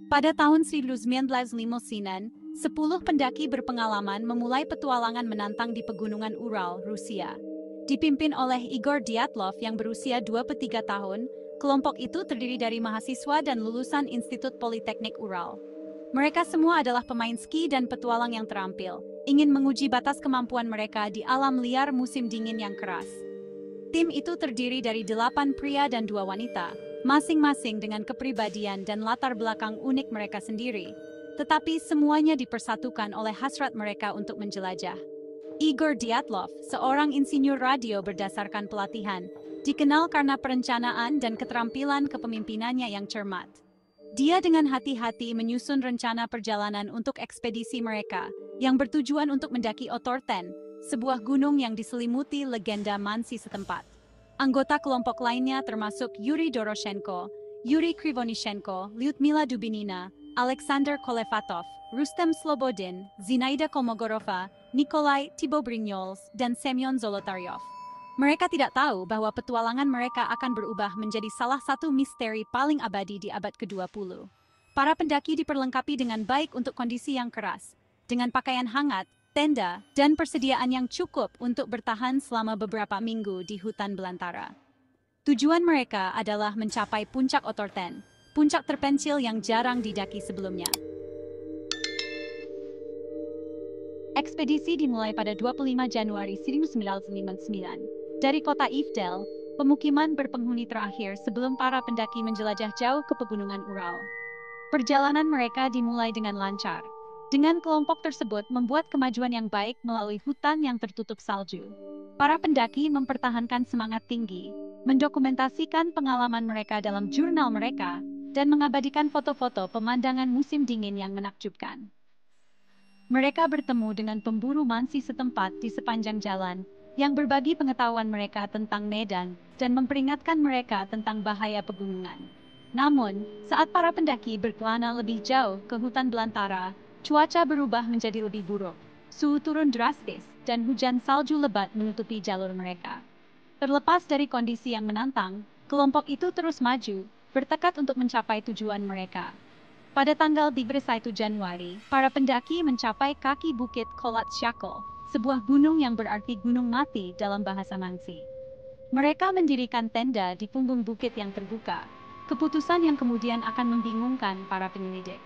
Pada tahun 1959, 10 pendaki berpengalaman memulai petualangan menantang di pegunungan Ural, Rusia. Dipimpin oleh Igor Dyatlov yang berusia 23 tahun, kelompok itu terdiri dari mahasiswa dan lulusan Institut Politeknik Ural. Mereka semua adalah pemain ski dan petualang yang terampil, ingin menguji batas kemampuan mereka di alam liar musim dingin yang keras. Tim itu terdiri dari 8 pria dan 2 wanita, masing-masing dengan kepribadian dan latar belakang unik mereka sendiri. Tetapi semuanya dipersatukan oleh hasrat mereka untuk menjelajah. Igor Dyatlov, seorang insinyur radio berdasarkan pelatihan, dikenal karena perencanaan dan keterampilan kepemimpinannya yang cermat. Dia dengan hati-hati menyusun rencana perjalanan untuk ekspedisi mereka, yang bertujuan untuk mendaki Otorten, sebuah gunung yang diselimuti legenda Mansi setempat. Anggota kelompok lainnya termasuk Yuri Doroshenko, Yuri Krivonishenko, Lyudmila Dubinina, Alexander Kolevatov, Rustem Slobodin, Zinaida Kolmogorova, Nikolai Thibeaux-Brignoles, dan Semyon Zolotaryov. Mereka tidak tahu bahwa petualangan mereka akan berubah menjadi salah satu misteri paling abadi di abad ke-20. Para pendaki diperlengkapi dengan baik untuk kondisi yang keras, dengan pakaian hangat, tenda, dan persediaan yang cukup untuk bertahan selama beberapa minggu di hutan belantara. Tujuan mereka adalah mencapai puncak Otorten, puncak terpencil yang jarang didaki sebelumnya. Ekspedisi dimulai pada 25 Januari 1959. Dari kota Ivdel, pemukiman berpenghuni terakhir sebelum para pendaki menjelajah jauh ke pegunungan Ural. Perjalanan mereka dimulai dengan lancar. Dengan kelompok tersebut membuat kemajuan yang baik melalui hutan yang tertutup salju. Para pendaki mempertahankan semangat tinggi, mendokumentasikan pengalaman mereka dalam jurnal mereka, dan mengabadikan foto-foto pemandangan musim dingin yang menakjubkan. Mereka bertemu dengan pemburu mansi setempat di sepanjang jalan, yang berbagi pengetahuan mereka tentang medan dan memperingatkan mereka tentang bahaya pegunungan. Namun, saat para pendaki berkelana lebih jauh ke hutan belantara, cuaca berubah menjadi lebih buruk. Suhu turun drastis, dan hujan salju lebat menutupi jalur mereka. Terlepas dari kondisi yang menantang, kelompok itu terus maju, bertekad untuk mencapai tujuan mereka. Pada tanggal 1 Januari, para pendaki mencapai kaki bukit Kholat Syakol, sebuah gunung yang berarti gunung mati dalam bahasa Mansi. Mereka mendirikan tenda di punggung bukit yang terbuka, keputusan yang kemudian akan membingungkan para penyelidik.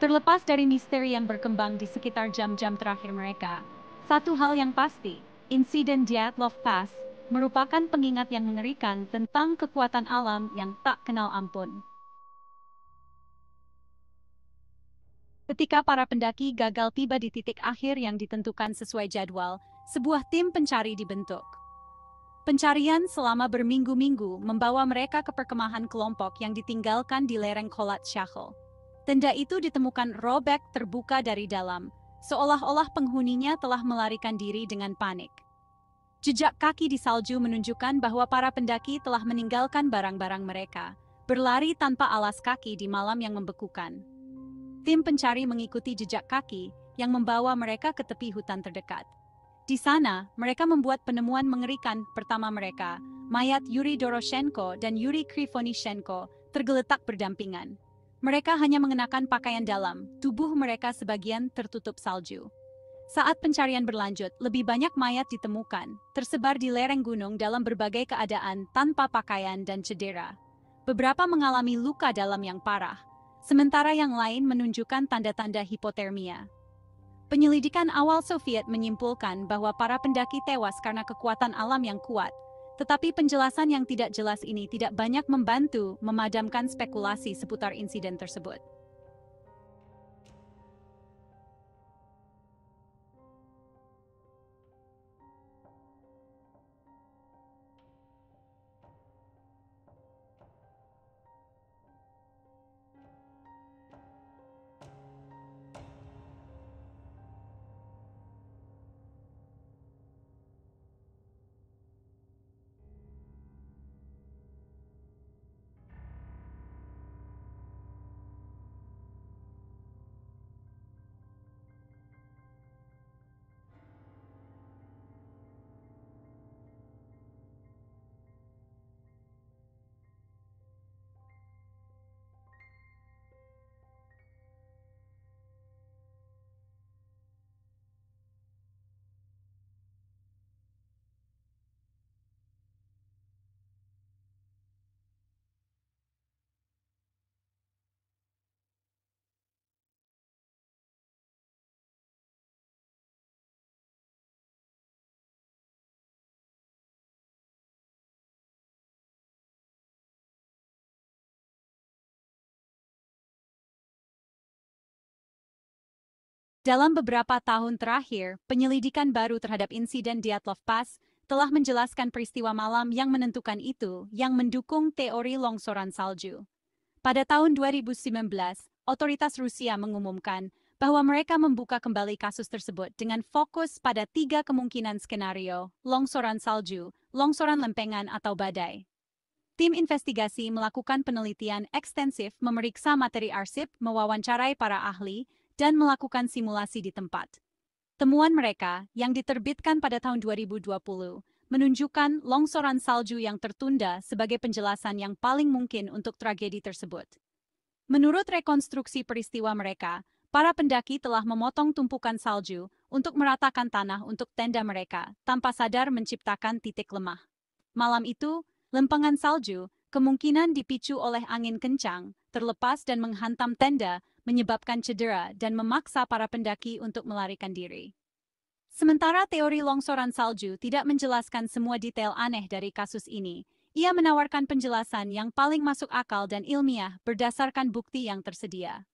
Terlepas dari misteri yang berkembang di sekitar jam-jam terakhir mereka, satu hal yang pasti, insiden Dyatlov Pass merupakan pengingat yang mengerikan tentang kekuatan alam yang tak kenal ampun. Ketika para pendaki gagal tiba di titik akhir yang ditentukan sesuai jadwal, sebuah tim pencari dibentuk. Pencarian selama berminggu-minggu membawa mereka ke perkemahan kelompok yang ditinggalkan di lereng Kholat Syakhl. Tenda itu ditemukan robek terbuka dari dalam, seolah-olah penghuninya telah melarikan diri dengan panik. Jejak kaki di salju menunjukkan bahwa para pendaki telah meninggalkan barang-barang mereka, berlari tanpa alas kaki di malam yang membekukan. Tim pencari mengikuti jejak kaki yang membawa mereka ke tepi hutan terdekat. Di sana, mereka membuat penemuan mengerikan pertama mereka, mayat Yuri Doroshenko dan Yuri Krivonishenko tergeletak berdampingan. Mereka hanya mengenakan pakaian dalam, tubuh mereka sebagian tertutup salju. Saat pencarian berlanjut, lebih banyak mayat ditemukan, tersebar di lereng gunung dalam berbagai keadaan tanpa pakaian dan cedera. Beberapa mengalami luka dalam yang parah, sementara yang lain menunjukkan tanda-tanda hipotermia. Penyelidikan awal Soviet menyimpulkan bahwa para pendaki tewas karena kekuatan alam yang kuat, tetapi penjelasan yang tidak jelas ini tidak banyak membantu memadamkan spekulasi seputar insiden tersebut. Dalam beberapa tahun terakhir, penyelidikan baru terhadap insiden Dyatlov Pass telah menjelaskan peristiwa malam yang menentukan itu yang mendukung teori longsoran salju. Pada tahun 2019, otoritas Rusia mengumumkan bahwa mereka membuka kembali kasus tersebut dengan fokus pada 3 kemungkinan skenario, longsoran salju, longsoran lempengan atau badai. Tim investigasi melakukan penelitian ekstensif, memeriksa materi arsip, mewawancarai para ahli, dan melakukan simulasi di tempat. Temuan mereka, yang diterbitkan pada tahun 2020, menunjukkan longsoran salju yang tertunda sebagai penjelasan yang paling mungkin untuk tragedi tersebut. Menurut rekonstruksi peristiwa mereka, para pendaki telah memotong tumpukan salju untuk meratakan tanah untuk tenda mereka, tanpa sadar menciptakan titik lemah. Malam itu, lempengan salju kemungkinan dipicu oleh angin kencang, terlepas dan menghantam tenda, menyebabkan cedera dan memaksa para pendaki untuk melarikan diri. Sementara teori longsoran salju tidak menjelaskan semua detail aneh dari kasus ini, ia menawarkan penjelasan yang paling masuk akal dan ilmiah berdasarkan bukti yang tersedia.